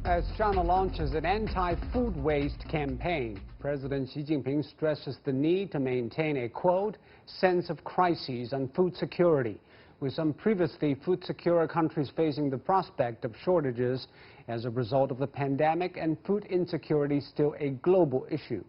As China launches an anti-food waste campaign, President Xi Jinping stresses the need to maintain a, quote, sense of crisis on food security, with some previously food-secure countries facing the prospect of shortages as a result of the pandemic and food insecurity still a global issue.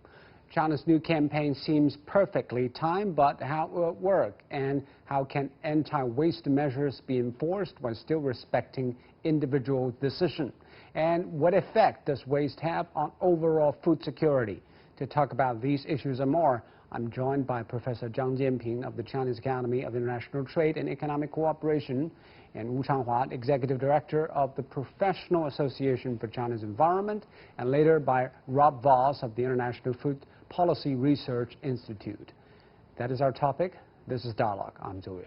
China's new campaign seems perfectly timed, but how will it work? And how can anti-waste measures be enforced while still respecting individual decision? And what effect does waste have on overall food security? To talk about these issues and more, I'm joined by Professor Xi Jinping of the Chinese Academy of International Trade and Economic Cooperation, and Wu Changhua, Executive Director of the Professional Association for China's Environment, and later by Rob Voss of the International Food Policy Research Institute. That is our topic. This is Dialogue. I'm Zhu Yue.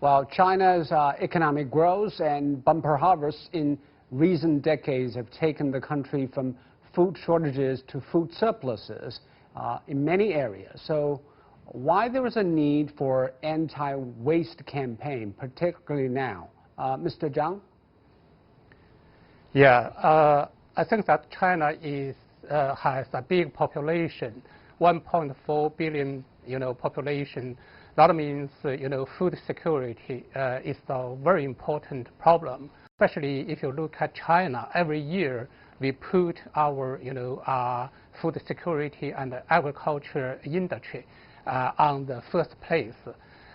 Well, China's economic growth and bumper harvests in recent decades have taken the country from food shortages to food surpluses in many areas. So why there is a need for anti-waste campaign, particularly now? Mr. Zhang? Yeah, I think that China has a big population, 1.4 billion, population. That means, food security is a very important problem. Especially if you look at China, every year we put our, food security and agriculture industry on the first place.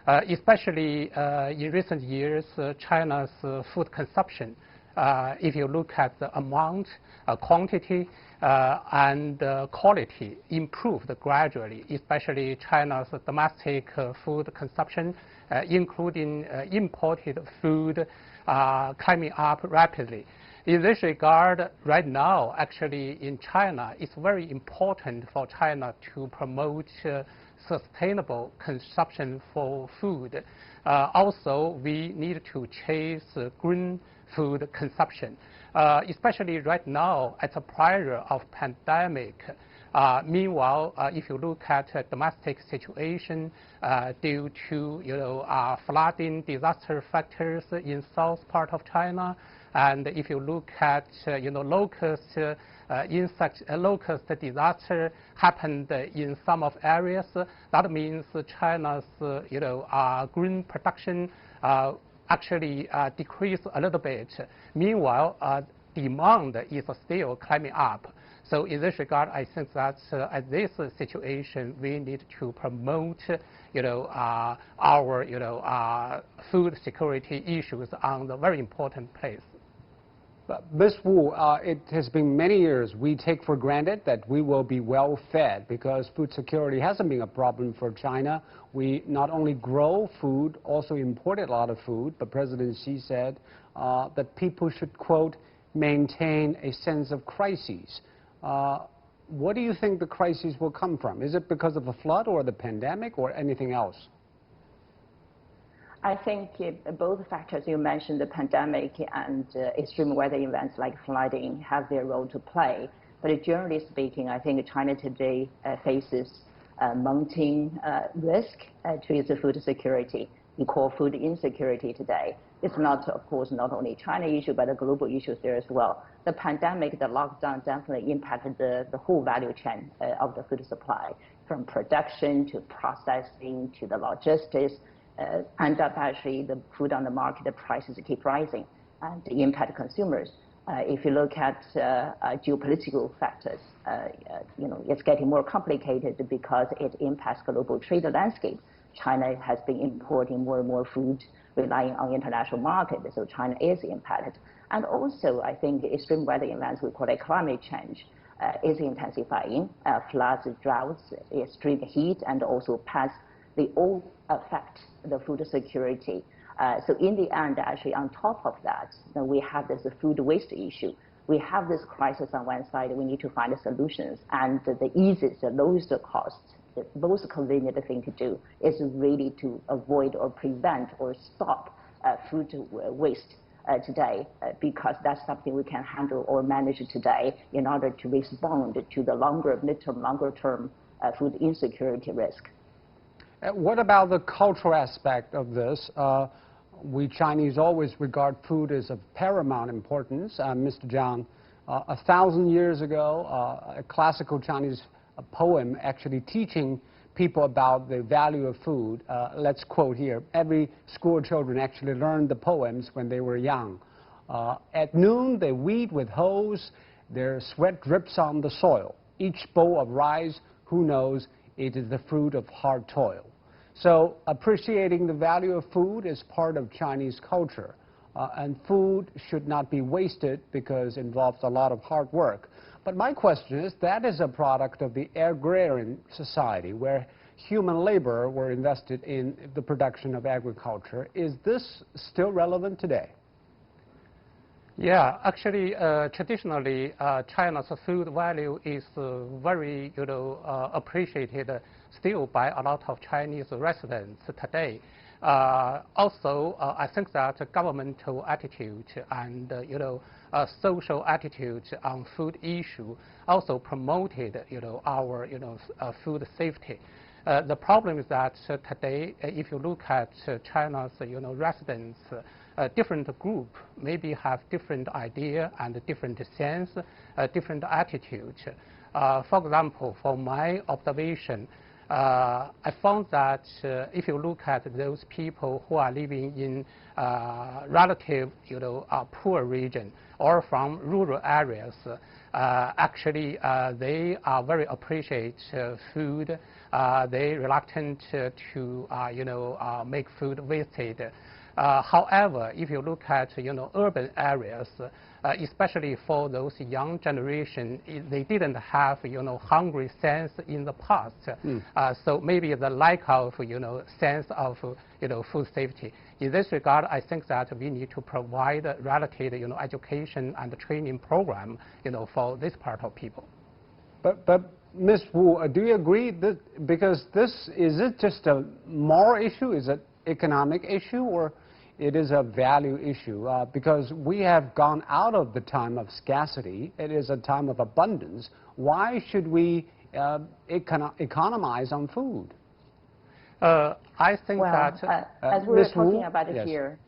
Especially in recent years, China's food consumption, if you look at the amount, quantity, and quality, improved gradually, especially China's domestic food consumption, including imported food, climbing up rapidly. In this regard, right now, actually, in China, it's very important for China to promote sustainable consumption for food. Also, we need to chase green food consumption, especially right now at the pressure of pandemic. Meanwhile, if you look at domestic situation due to flooding disaster factors in south part of China, and if you look at locust disaster happened in some of areas, that means China's green production actually decreased a little bit. Meanwhile, demand is still climbing up. So in this regard, I think that at this situation, we need to promote, our food security issues on the very important place. But Ms. Wu, it has been many years we take for granted that we will be well fed because food security hasn't been a problem for China. We not only grow food, also imported a lot of food, but President Xi said that people should, quote, maintain a sense of crises. What do you think the crises will come from? Is it because of the flood or the pandemic or anything else? I think both factors you mentioned, the pandemic and extreme weather events like flooding, have their role to play. But generally speaking, I think China today faces mounting risk to its food security. We call food insecurity today. It's not, of course, not only China issue, but a global issues there as well. The pandemic, the lockdown definitely impacted the whole value chain of the food supply, from production to processing to the logistics. And that actually the food on the market, the prices keep rising and impact consumers. If you look at geopolitical factors, it's getting more complicated because it impacts global trade landscape. China has been importing more and more food, relying on international market, so China is impacted. And also, I think extreme weather events, we call it climate change, is intensifying. Floods, droughts, extreme heat, and also pests, they all affect the food security. So in the end, actually, on top of that, then we have this food waste issue. We have this crisis on one side, we need to find solutions, and the easiest, the lowest cost, the most convenient thing to do is really to avoid or prevent or stop food waste today, because that's something we can handle or manage today in order to respond to the longer term food insecurity risk. What about the cultural aspect of this? We Chinese always regard food as of paramount importance. Mr. Zhang, 1,000 years ago, a classical Chinese poem actually teaching people about the value of food. Let's quote here. Every school children actually learned the poems when they were young. At noon, they weed with hoes. Their sweat drips on the soil. Each bowl of rice, who knows, it is the fruit of hard toil. So appreciating the value of food is part of Chinese culture. And food should not be wasted because it involves a lot of hard work. But my question is, that is a product of the agrarian society where human labor were invested in the production of agriculture. Is this still relevant today? Yeah, actually, traditionally, China's food value is very, appreciated still by a lot of Chinese residents today. Also, I think that governmental attitude and, social attitude on food issue also promoted, our, food safety. The problem is that today, if you look at China's, residents, different group maybe have different idea and different sense, different attitude. For example, from my observation, I found that if you look at those people who are living in relative, poor region or from rural areas, actually they are very appreciate food. They reluctant to, make food wasted. However, if you look at urban areas, especially for those young generation, they didn't have hungry sense in the past. So maybe the lack of sense of food safety. In this regard, I think that we need to provide relative education and training program for this part of people. But Ms. Wu, do you agree that because is it just a moral issue? Is it economic issue, or it is a value issue? Because we have gone out of the time of scarcity. It is a time of abundance. Why should we economize on food? I think that as we were talking about it yes. here,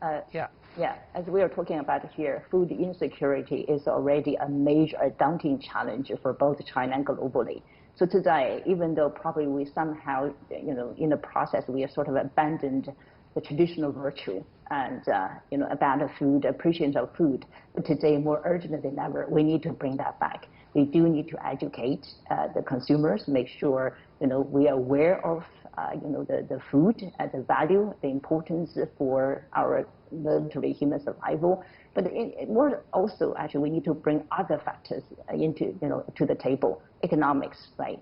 as we are talking about here, food insecurity is already a major, daunting challenge for both China and globally. So today, even though probably we somehow, in the process, we have sort of abandoned the traditional virtue and, about food, appreciation of food, but today, more urgent than ever, we need to bring that back. We do need to educate the consumers, make sure, we are aware of, the food, the value, the importance for our literally human survival. But more also, actually, we need to bring other factors into, to the table. Economics, right?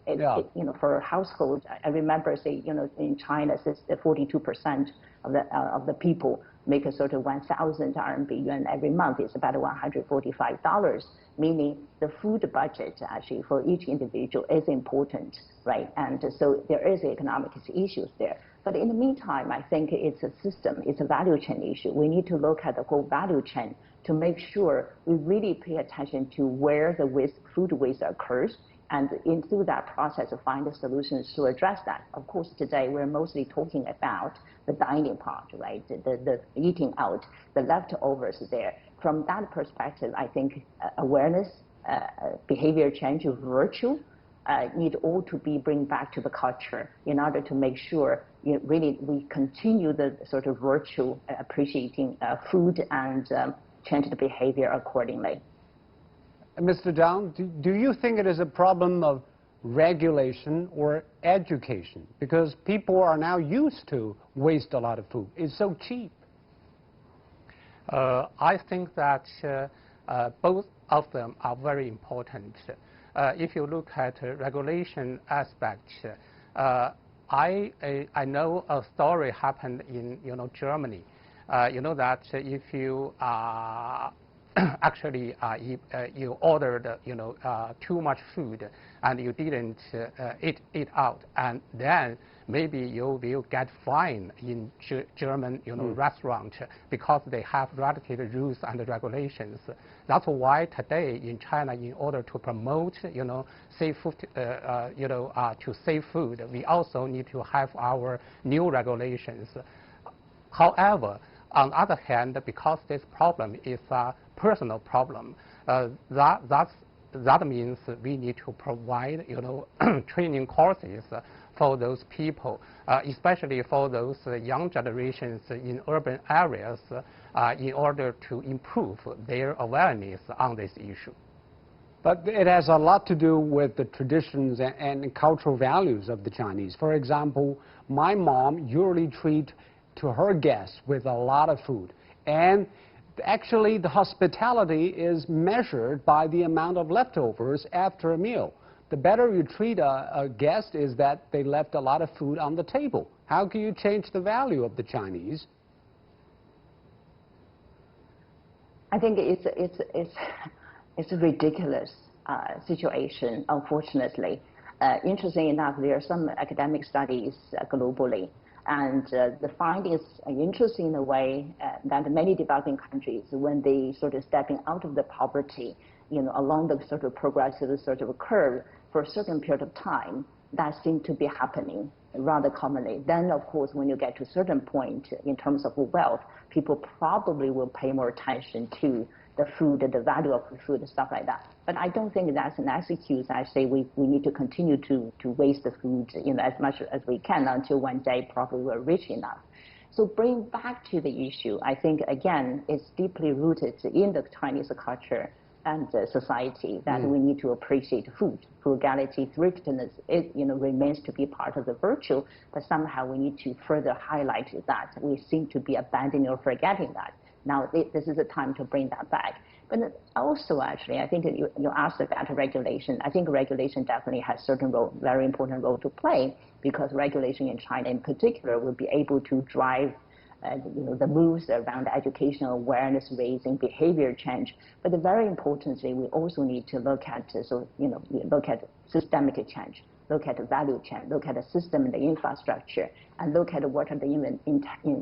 For a household, I remember, say, in China, 42% of the people make a sort of 1,000 RMB yuan every month. It's about $145, meaning the food budget actually for each individual is important, right? And so there is economic issues there. But in the meantime, I think it's a system, it's a value chain issue. We need to look at the whole value chain to make sure we really pay attention to where the food waste occurs, and through that process find the solutions to address that. Of course, today we're mostly talking about the dining part, right? The eating out, the leftovers there. From that perspective, I think awareness, behavior change, virtue, need all to be bring back to the culture in order to make sure really we continue the sort of virtue appreciating food and change the behavior accordingly. Mr. Zhang, do you think it is a problem of regulation or education? Because people are now used to waste a lot of food. It's so cheap. I think that both of them are very important. If you look at regulation aspect, I know a story happened in Germany. That if you actually you ordered too much food and you didn't eat out, and then maybe you will get fined in German, restaurant because they have relative rules and regulations. That's why today in China, in order to promote, safe food, to save food, we also need to have our new regulations. However, on the other hand, because this problem is a personal problem, that means we need to provide, training courses for those people, especially for those young generations in urban areas, in order to improve their awareness on this issue. But it has a lot to do with the traditions and cultural values of the Chinese. For example, my mom usually treats to her guests with a lot of food. And actually, the hospitality is measured by the amount of leftovers after a meal. The better you treat a guest is that they left a lot of food on the table. How can you change the value of the Chinese? I think it's a ridiculous situation, unfortunately. Interesting enough, there are some academic studies globally, and the findings are interesting in a way that many developing countries, when they sort of stepping out of the poverty, along the sort of progressive sort of curve for a certain period of time, that seems to be happening rather commonly. Then, of course, when you get to a certain point in terms of wealth, people probably will pay more attention to the food, the value of the food, and stuff like that. But I don't think that's an excuse. I say we need to continue to waste the food, as much as we can until one day probably we're rich enough. So bring back to the issue, I think, again, it's deeply rooted in the Chinese culture and society that we need to appreciate food. Frugality, thriftiness, remains to be part of the virtue, but somehow we need to further highlight that. We seem to be abandoning or forgetting that. Now, this is a time to bring that back. But also, actually, I think you asked about regulation. I think regulation definitely has certain role, very important role to play, because regulation in China in particular will be able to drive the moves around educational awareness raising, behavior change. But very importantly, we also need to look at look at systemic change, look at the value chain, look at the system and the infrastructure, and look at what are the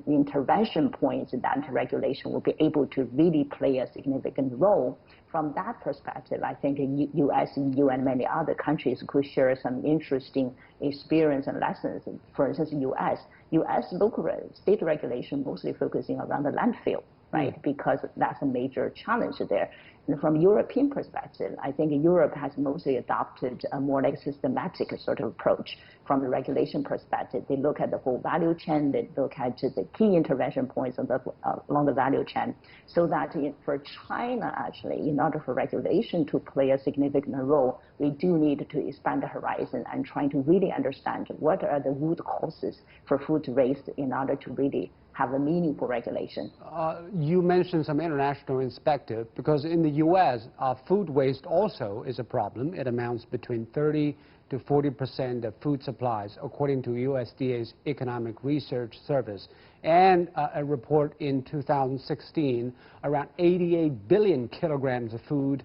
intervention points that regulation will be able to really play a significant role. From that perspective, I think the U.S., EU, and many other countries could share some interesting experience and lessons. For instance, U.S. local state regulation mostly focusing around the landfill, right? Because that's a major challenge there. And from European perspective, I think Europe has mostly adopted a more like systematic sort of approach from the regulation perspective. They look at the whole value chain, they look at the key intervention points along the value chain, so that for China, actually, in order for regulation to play a significant role, we do need to expand the horizon and trying to really understand what are the root causes for food waste in order to really have a meaningful regulation. You mentioned some international perspective, because in the U.S., food waste also is a problem. It amounts between 30 to 40% of food supplies, according to USDA's Economic Research Service. And a report in 2016, around 88 billion kilograms of food,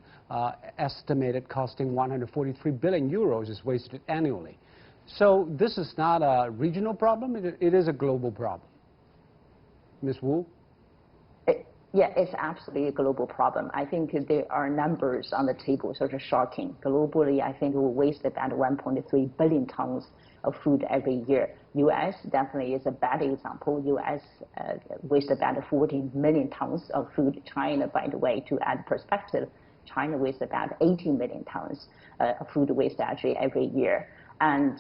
estimated costing 143 billion euros, is wasted annually. So this is not a regional problem, it is a global problem. Ms. Wu? Yeah, it's absolutely a global problem. I think there are numbers on the table sort of shocking. Globally, I think we waste about 1.3 billion tons of food every year. U.S. definitely is a bad example. U.S. wastes about 14 million tons of food. China, by the way, to add perspective, China wastes about 18 million tons of food waste actually every year. And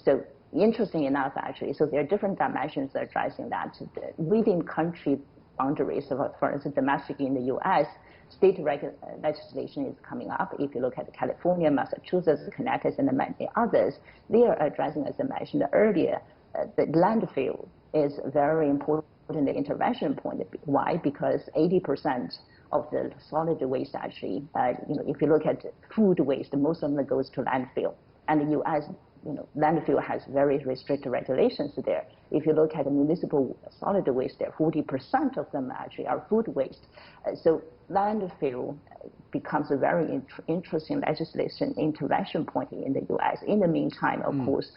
so interesting enough, actually, so there are different dimensions that are driving that. Within country boundaries, for instance, domestically in the U.S., state legislation is coming up. If you look at California, Massachusetts, Connecticut, and many others, they are addressing, as I mentioned earlier, the landfill is very important in the intervention point. Why? Because 80% of the solid waste actually, if you look at food waste, most of them goes to landfill. And the U.S., landfill has very restricted regulations there. If you look at the municipal solid waste there, 40% of them actually are food waste. So landfill becomes a very interesting legislation intervention point in the U.S. In the meantime, of course,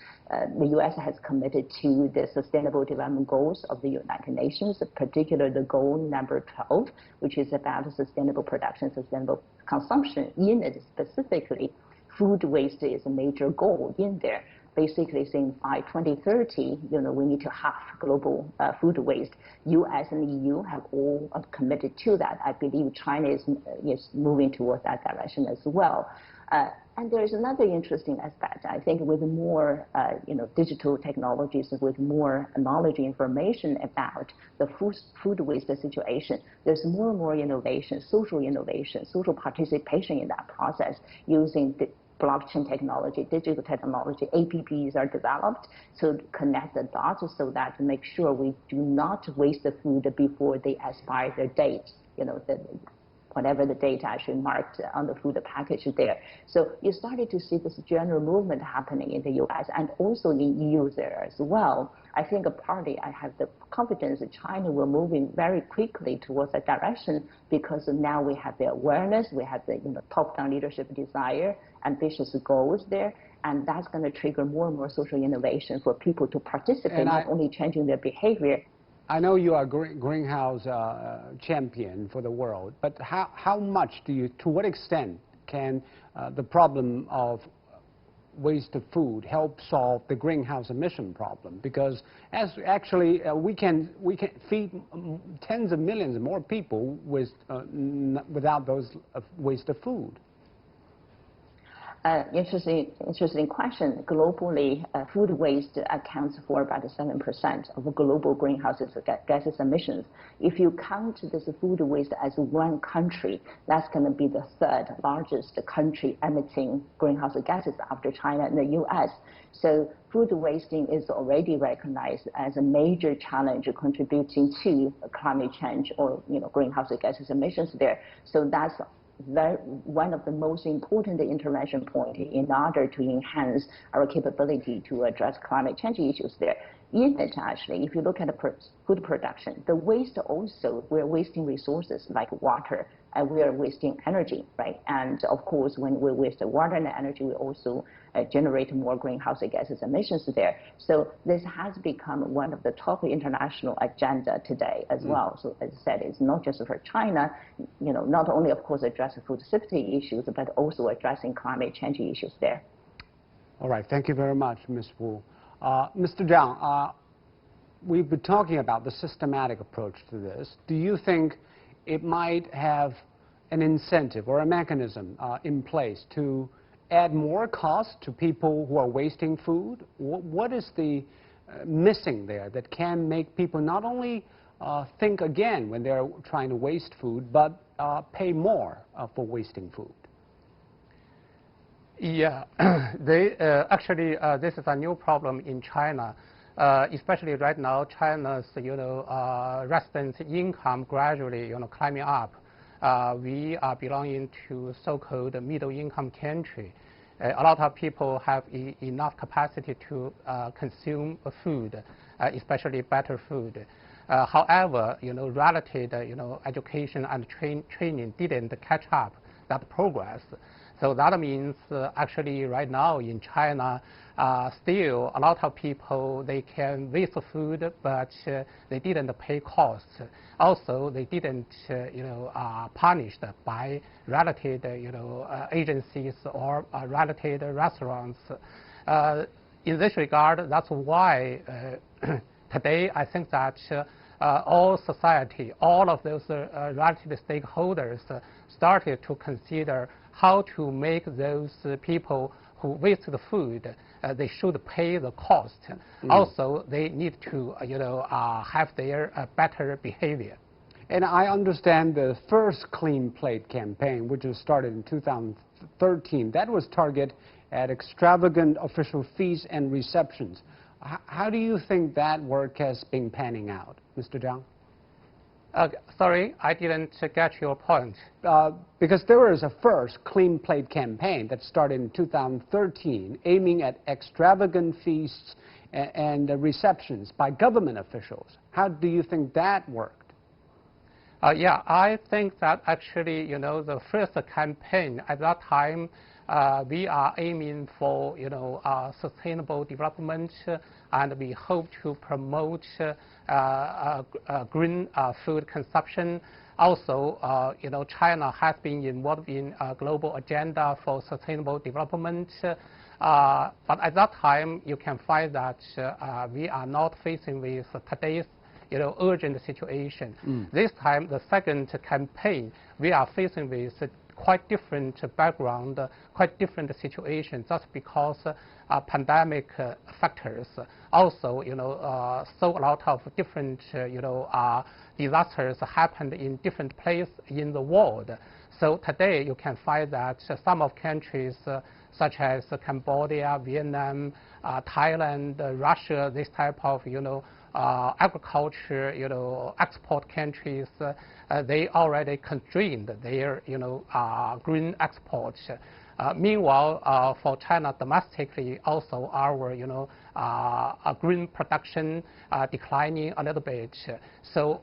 the U.S. has committed to the Sustainable Development Goals of the United Nations, particularly the goal number 12, which is about sustainable production, sustainable consumption. In it specifically, food waste is a major goal in there. Basically saying by 2030, we need to halve global food waste. U.S. and EU have all committed to that. I believe China is moving towards that direction as well. And there is another interesting aspect. I think with more digital technologies, with more knowledge information about the food waste situation, there's more and more innovation, social participation in that process using the blockchain technology, digital technology. APPs are developed to connect the dots so that to make sure we do not waste the food before they expire their date, whatever the date actually marked on the food package there. So you started to see this general movement happening in the U.S. and also in EU there as well. I think partly I have the confidence that China will move in very quickly towards that direction because now we have the awareness, we have the top-down leadership desire, ambitious goals there, and that's going to trigger more and more social innovation for people to participate, not only changing their behavior. I know you are a greenhouse champion for the world, but how much to what extent can the problem of waste of food help solve the greenhouse emission problem? Because we can feed tens of millions more people without those waste of food. Interesting question. Globally, food waste accounts for about 7% of global greenhouse gases emissions. If you count this food waste as one country, that's going to be the third largest country emitting greenhouse gases after China and the U.S. So food wasting is already recognized as a major challenge contributing to climate change or greenhouse gases emissions there. So that's one of the most important intervention points in order to enhance our capability to address climate change issues there. In it, actually, if you look at the food production, the waste also, we're wasting resources like water, and we are wasting energy, right? And of course, when we waste the water and the energy, we also generate more greenhouse gases emissions there. So this has become one of the top international agenda today as well. So as I said, it's not just for China, not only, of course, addressing food safety issues, but also addressing climate change issues there. All right, thank you very much, Ms. Wu. Mr. Zhang, we've been talking about the systematic approach to this. Do you think it might have an incentive or a mechanism in place to add more cost to people who are wasting food? What is the missing there that can make people not only think again when they're trying to waste food, but pay more for wasting food? Yeah, actually, this is a new problem in China, especially right now. China's, residents' income gradually, climbing up. We are belonging to so-called middle-income country. A lot of people have enough capacity to consume food, especially better food. However, relative, education and training didn't catch up that progress. So that means actually right now in China, still a lot of people, they can waste food, but they didn't pay costs. Also, they didn't, punished by related, agencies or related restaurants. In this regard, that's why today I think that all society, all of those related stakeholders started to consider how to make those people who waste the food, they should pay the cost. Also, they need to, have their better behavior. And I understand the first Clean Plate campaign, which was started in 2013, that was targeted at extravagant official fees and receptions. How do you think that work has been panning out, Mr. Zhang? Sorry, I didn't get your point. Because there was a first Clean Plate campaign that started in 2013, aiming at extravagant feasts and receptions by government officials. How do you think that worked? Yeah, I think that actually, the first campaign at that time, we are aiming for, sustainable development, and we hope to promote green food consumption. Also, China has been involved in a global agenda for sustainable development. But at that time, you can find that we are not facing with today's urgent situation. This time, the second campaign, we are facing with quite different background, quite different situation, just because pandemic factors. Also, so a lot of different, disasters happened in different places in the world. So today, you can find that some of countries such as Cambodia, Vietnam, Thailand, Russia, this type of, agriculture, export countries, they already constrained their, green exports. Meanwhile, for China domestically, also our, green production declining a little bit. So,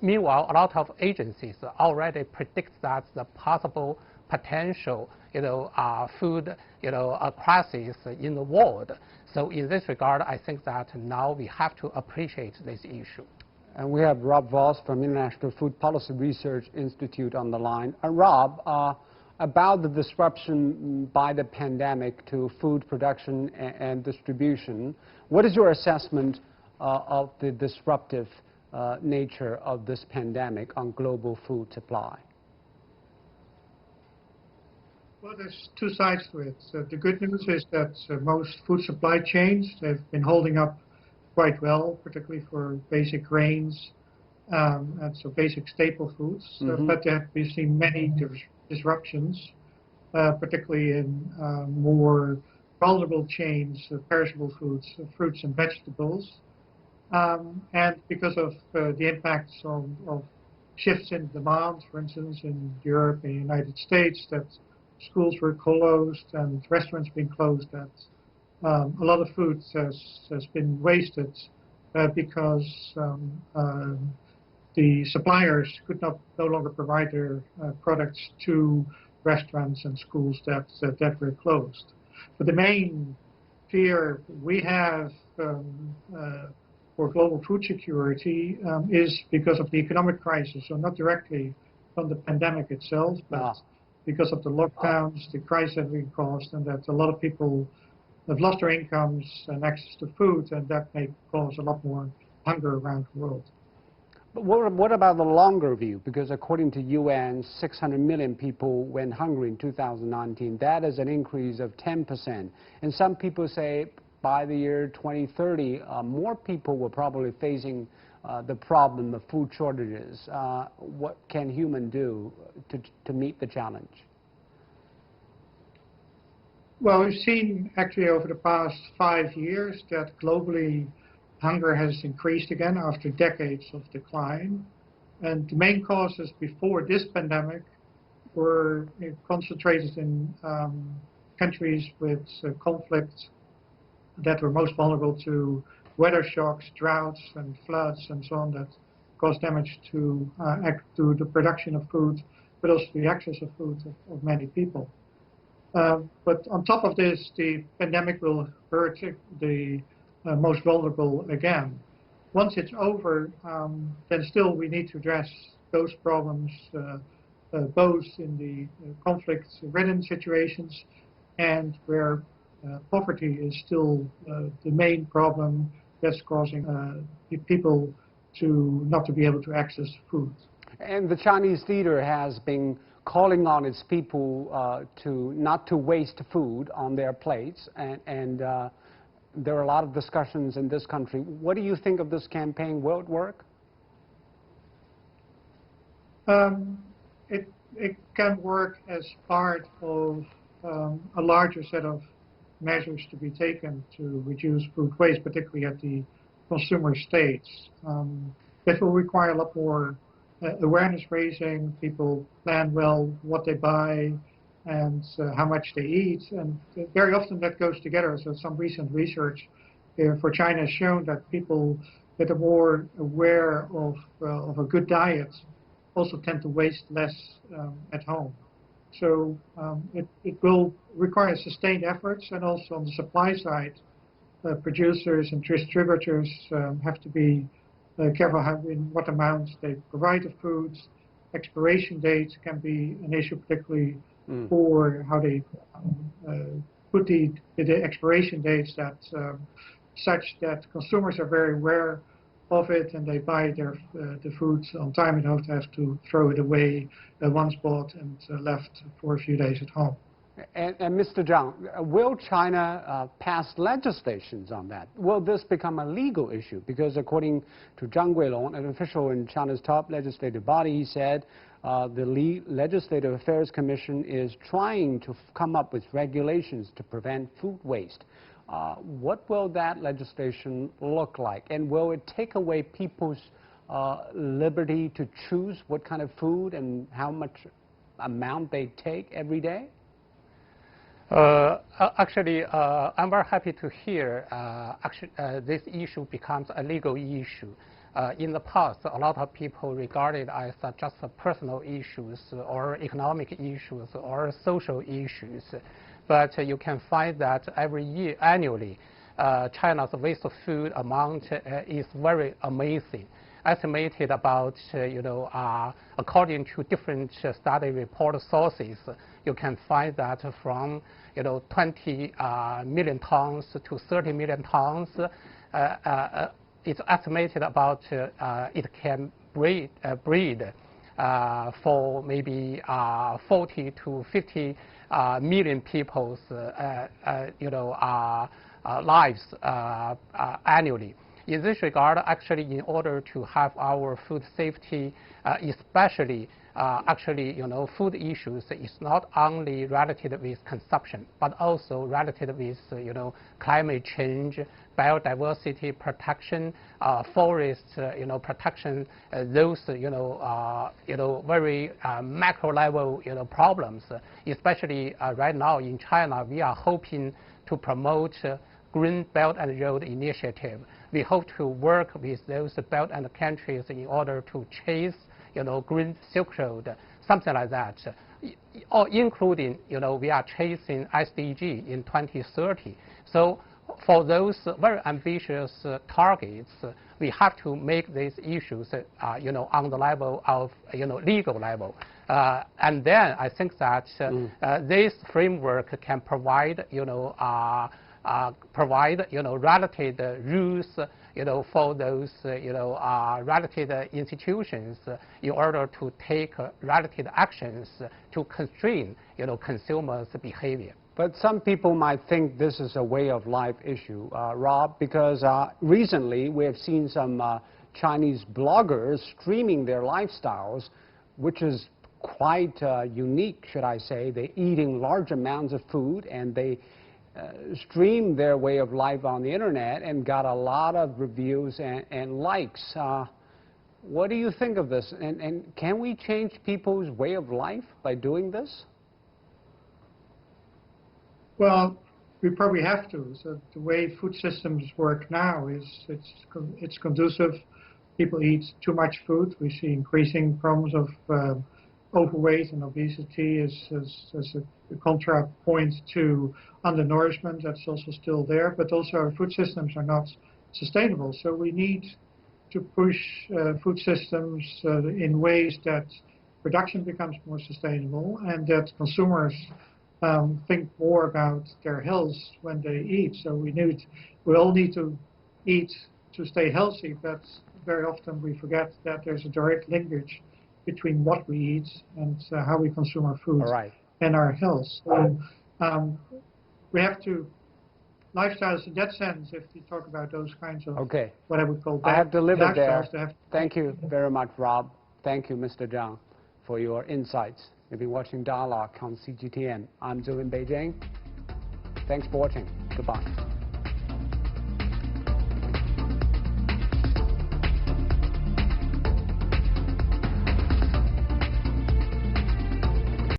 meanwhile, a lot of agencies already predict that the possible potential, food, crisis in the world. So in this regard, I think that now we have to appreciate this issue. And we have Rob Voss from International Food Policy Research Institute on the line. Rob, about the disruption by the pandemic to food production and distribution, what is your assessment of the disruptive nature of this pandemic on global food supply? Well, there's two sides to it. So the good news is that most food supply chains have been holding up quite well, particularly for basic grains and so basic staple foods. But we've seen many disruptions, particularly in more vulnerable chains of perishable foods, fruits and vegetables. And because of the impacts of shifts in demand, for instance, in Europe and the United States, that schools were closed and restaurants being closed, that a lot of food has been wasted because the suppliers could no longer provide their products to restaurants and schools that were closed. But the main fear we have for global food security is because of the economic crisis, so not directly from the pandemic itself, but because of the lockdowns, the crisis that we caused, and that a lot of people have lost their incomes and access to food, and that may cause a lot more hunger around the world. But what about the longer view? Because according to UN, 600 million people went hungry in 2019. That is an increase of 10%. And some people say by the year 2030, more people will probably facing the problem of food shortages. What can humans do to meet the challenge? Well, we've seen actually over the past 5 years that globally hunger has increased again after decades of decline. And the main causes before this pandemic were concentrated in countries with conflict that were most vulnerable to weather shocks, droughts, and floods, and so on, that caused damage to the production of food, but also the access of food of many people. But on top of this, the pandemic will hurt the most vulnerable again. Once it's over, then still we need to address those problems, both in the conflict-ridden situations and where poverty is still the main problem that's causing people not to be able to access food. And the Chinese leader has been calling on its people not to waste food on their plates, and there are a lot of discussions in this country. What do you think of this campaign? Will it work? It can work as part of a larger set of measures to be taken to reduce food waste, particularly at the consumer stage. This will require a lot more awareness raising. People plan well what they buy and how much they eat, and very often that goes together. So some recent research for China has shown that people that are more aware of a good diet also tend to waste less at home. So it will require sustained efforts, and also on the supply side, producers and distributors have to be careful in what amounts they provide of foods. Expiration dates can be an issue, particularly for how they put the expiration dates that such that consumers are very aware of it and they buy the foods on time and don't have to throw it away once bought and left for a few days at home. And Mr. Zhang, will China pass legislations on that? Will this become a legal issue? Because according to Zhang Guilong, an official in China's top legislative body, he said the Legislative Affairs Commission is trying to come up with regulations to prevent food waste. What will that legislation look like? And will it take away people's liberty to choose what kind of food and how much amount they take every day? Actually, I'm very happy to hear this issue becomes a legal issue. In the past, a lot of people regarded as just personal issues or economic issues or social issues. But you can find that every year, annually, China's waste of food amount is very amazing. Estimated about, according to different study report sources, you can find that from 20 million tons to 30 million tons. It's estimated about it can breed for maybe 40 to 50 million people's lives annually. In this regard, actually, in order to have our food safety, especially food issues is not only related with consumption, but also related with, climate change, biodiversity protection, forest, protection, those, very macro level, problems. Especially right now in China, we are hoping to promote Green Belt and Road Initiative. We hope to work with those belt and countries in order to chase, Green Silk Road, something like that. Or including, we are chasing SDG in 2030. So for those very ambitious targets, we have to make these issues, on the level of, legal level. And then I think that this framework can provide, relative rules, for those, relative institutions in order to take relative actions to constrain, consumers' behavior. But some people might think this is a way of life issue, Rob, because recently we have seen some Chinese bloggers streaming their lifestyles, which is quite unique, should I say. They're eating large amounts of food and they streamed their way of life on the internet and got a lot of reviews and likes. What do you think of this? And can we change people's way of life by doing this? Well, we probably have to. So the way food systems work now is it's conducive. People eat too much food. We see increasing problems of overweight and obesity as a contrapoint to undernourishment. That's also still there. But also our food systems are not sustainable. So we need to push food systems in ways that production becomes more sustainable and that consumers think more about their health when they eat. So we all need to eat to stay healthy, but very often we forget that there's a direct linkage between what we eat and how we consume our food and our health. So we have to, lifestyles in that sense, if you talk about those kinds of what I would call bad I have to live it there. Have Thank you very much, Rob. Thank you, Mr. Zhang, for your insights. You've been watching Dialogue on CGTN. I'm Zhu in Beijing. Thanks for watching. Goodbye.